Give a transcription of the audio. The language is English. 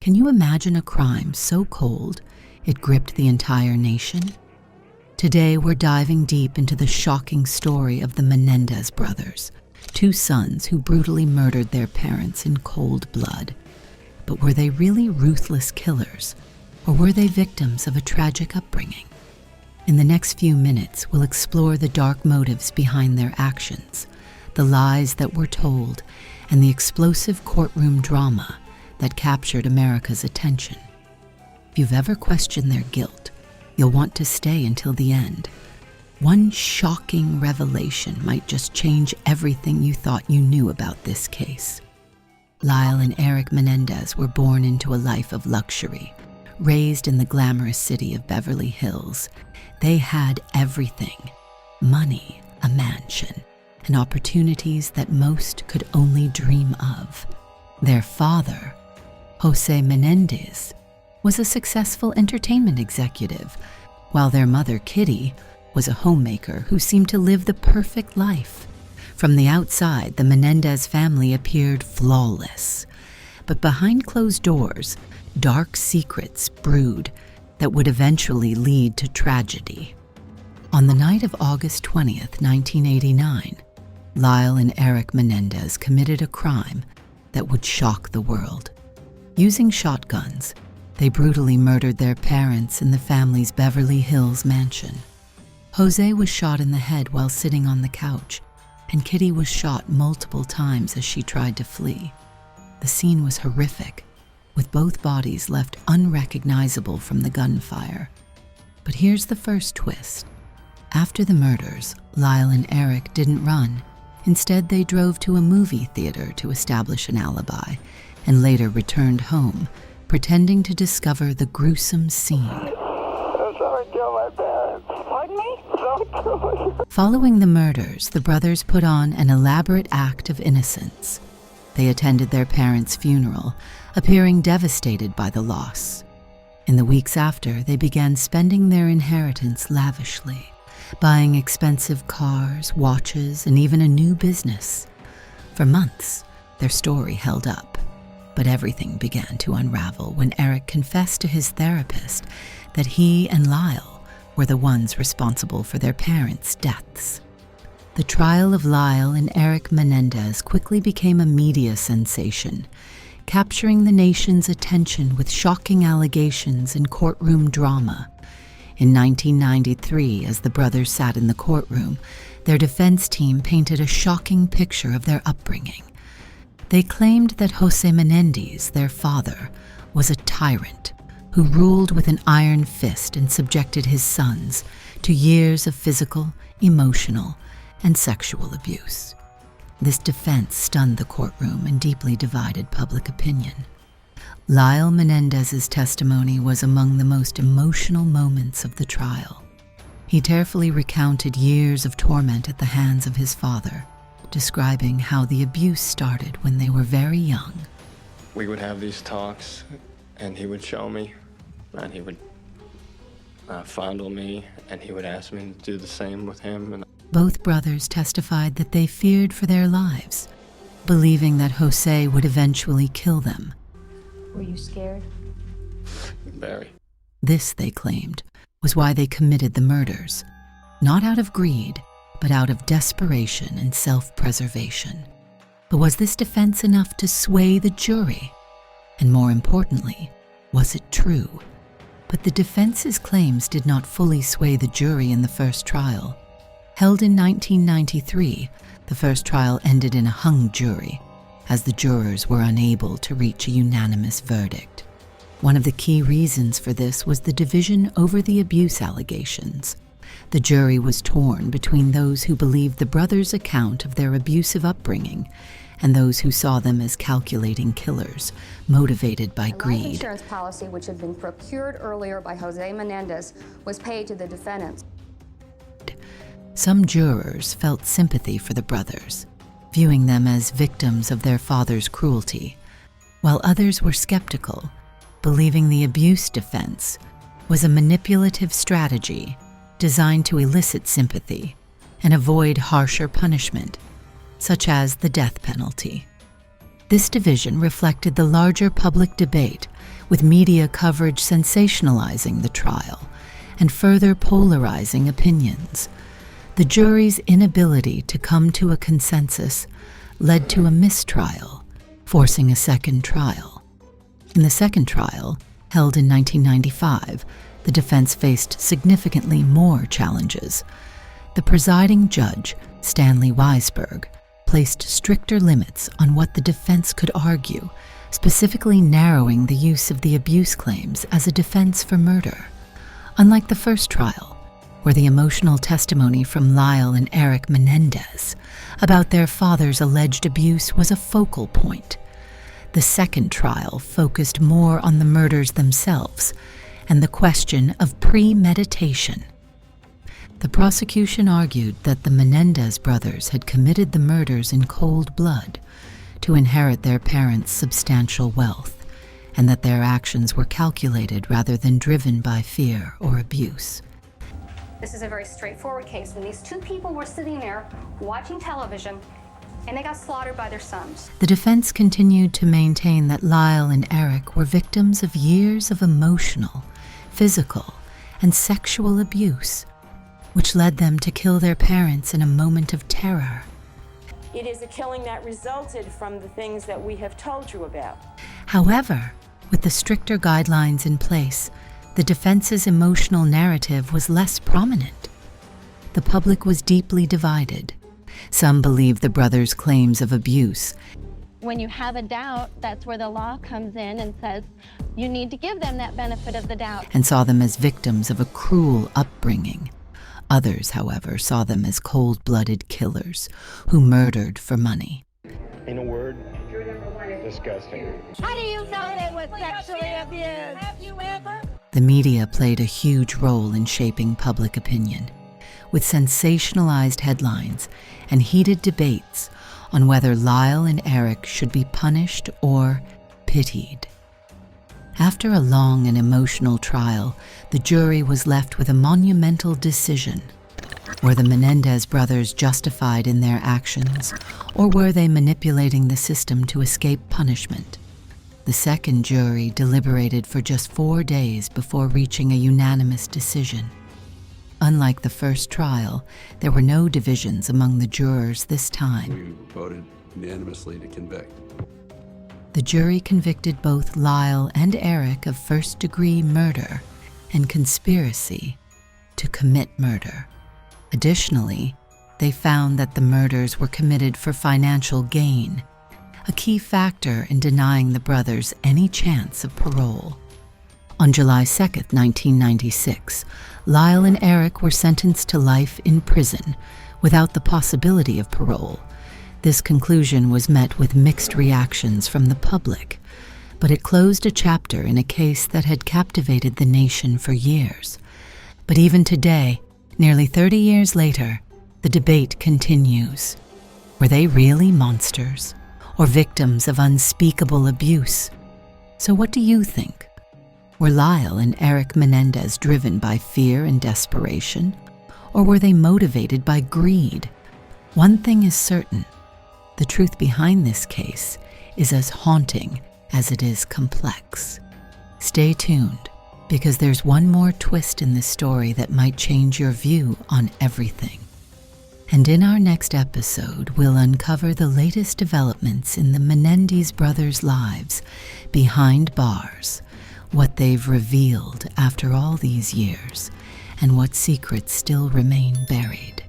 Can you imagine a crime so cold it gripped the entire nation? Today we're diving deep into the shocking story of the Menendez brothers, two sons who brutally murdered their parents in cold blood. But were they really ruthless killers, or were they victims of a tragic upbringing? In the next few minutes, we'll explore the dark motives behind their actions, the lies that were told, and the explosive courtroom drama that captured America's attention. If you've ever questioned their guilt, you'll want to stay until the end. One shocking revelation might just change everything you thought you knew about this case. Lyle and Erik Menendez were born into a life of luxury, raised in the glamorous city of Beverly Hills. They had everything: money, a mansion, and opportunities that most could only dream of. Their father, José Menendez, was a successful entertainment executive, while their mother, Kitty, was a homemaker who seemed to live the perfect life. From the outside, the Menendez family appeared flawless, but behind closed doors, dark secrets brewed that would eventually lead to tragedy. On the night of August 20th, 1989, Lyle and Erik Menendez committed a crime that would shock the world. Using shotguns, they brutally murdered their parents in the family's Beverly Hills mansion. José was shot in the head while sitting on the couch, and Kitty was shot multiple times as she tried to flee. The scene was horrific, with both bodies left unrecognizable from the gunfire. But here's the first twist. After the murders, Lyle and Erik didn't run. Instead, they drove to a movie theater to establish an alibi, and later returned home, pretending to discover the gruesome scene. Someone killed my parents. Pardon me? Someone killed my parents. Following the murders, the brothers put on an elaborate act of innocence. They attended their parents' funeral, appearing devastated by the loss. In the weeks after, they began spending their inheritance lavishly, buying expensive cars, watches, and even a new business. For months, their story held up, but everything began to unravel when Erik confessed to his therapist that he and Lyle were the ones responsible for their parents' deaths. The trial of Lyle and Erik Menendez quickly became a media sensation, capturing the nation's attention with shocking allegations and courtroom drama. In 1993, as the brothers sat in the courtroom, their defense team painted a shocking picture of their upbringing. They claimed that José Menendez, their father, was a tyrant who ruled with an iron fist and subjected his sons to years of physical, emotional, and sexual abuse. This defense stunned the courtroom and deeply divided public opinion. Lyle Menendez's testimony was among the most emotional moments of the trial. He tearfully recounted years of torment at the hands of his father, describing how the abuse started when they were very young. We would have these talks, and he would show me, and he would fondle me, and he would ask me to do the same with him. And both brothers testified that they feared for their lives, believing that José would eventually kill them. Were you scared? Very. This, they claimed, was why they committed the murders, not out of greed, but out of desperation and self-preservation. But was this defense enough to sway the jury? And more importantly, was it true? But the defense's claims did not fully sway the jury in the first trial. Held in 1993, the first trial ended in a hung jury, as the jurors were unable to reach a unanimous verdict. One of the key reasons for this was the division over the abuse allegations. The jury was torn between those who believed the brothers' account of their abusive upbringing and those who saw them as calculating killers, motivated by greed. Life insurance policy, which had been procured earlier by José Menendez, was paid to the defendants. Some jurors felt sympathy for the brothers, viewing them as victims of their father's cruelty, while others were skeptical, believing the abuse defense was a manipulative strategy designed to elicit sympathy and avoid harsher punishment, such as the death penalty. This division reflected the larger public debate with media coverage sensationalizing the trial and further polarizing opinions. The jury's inability to come to a consensus led to a mistrial, forcing a second trial. In the second trial, held in 1995, the defense faced significantly more challenges. The presiding judge, Stanley Weisberg, placed stricter limits on what the defense could argue, specifically narrowing the use of the abuse claims as a defense for murder. Unlike the first trial, where the emotional testimony from Lyle and Erik Menendez about their father's alleged abuse was a focal point, the second trial focused more on the murders themselves and the question of premeditation. The prosecution argued that the Menendez brothers had committed the murders in cold blood to inherit their parents' substantial wealth, and that their actions were calculated rather than driven by fear or abuse. This is a very straightforward case, and these two people were sitting there watching television, and they got slaughtered by their sons. The defense continued to maintain that Lyle and Erik were victims of years of emotional, physical, and sexual abuse, which led them to kill their parents in a moment of terror. It is a killing that resulted from the things that we have told you about. However, with the stricter guidelines in place, the defense's emotional narrative was less prominent. The public was deeply divided. Some believed the brothers' claims of abuse. When you have a doubt, that's where the law comes in and says you need to give them that benefit of the doubt. And saw them as victims of a cruel upbringing. Others, however, saw them as cold-blooded killers who murdered for money. In a word, disgusting. How do you know they were sexually abused? Have you ever? The media played a huge role in shaping public opinion, with sensationalized headlines and heated debates on whether Lyle and Erik should be punished or pitied. After a long and emotional trial, the jury was left with a monumental decision. Were the Menendez brothers justified in their actions, or were they manipulating the system to escape punishment? The second jury deliberated for just 4 days before reaching a unanimous decision. Unlike the first trial, there were no divisions among the jurors this time. We voted unanimously to convict. The jury convicted both Lyle and Erik of first-degree murder and conspiracy to commit murder. Additionally, they found that the murders were committed for financial gain, a key factor in denying the brothers any chance of parole. On July 2, 1996, Lyle and Erik were sentenced to life in prison without the possibility of parole. This conclusion was met with mixed reactions from the public, but it closed a chapter in a case that had captivated the nation for years. But even today, nearly 30 years later, the debate continues. Were they really monsters, or victims of unspeakable abuse? So what do you think? Were Lyle and Erik Menendez driven by fear and desperation, or were they motivated by greed? One thing is certain. The truth behind this case is as haunting as it is complex. Stay tuned, because there's one more twist in this story that might change your view on everything. And in our next episode, we'll uncover the latest developments in the Menendez brothers' lives behind bars, what they've revealed after all these years, and what secrets still remain buried.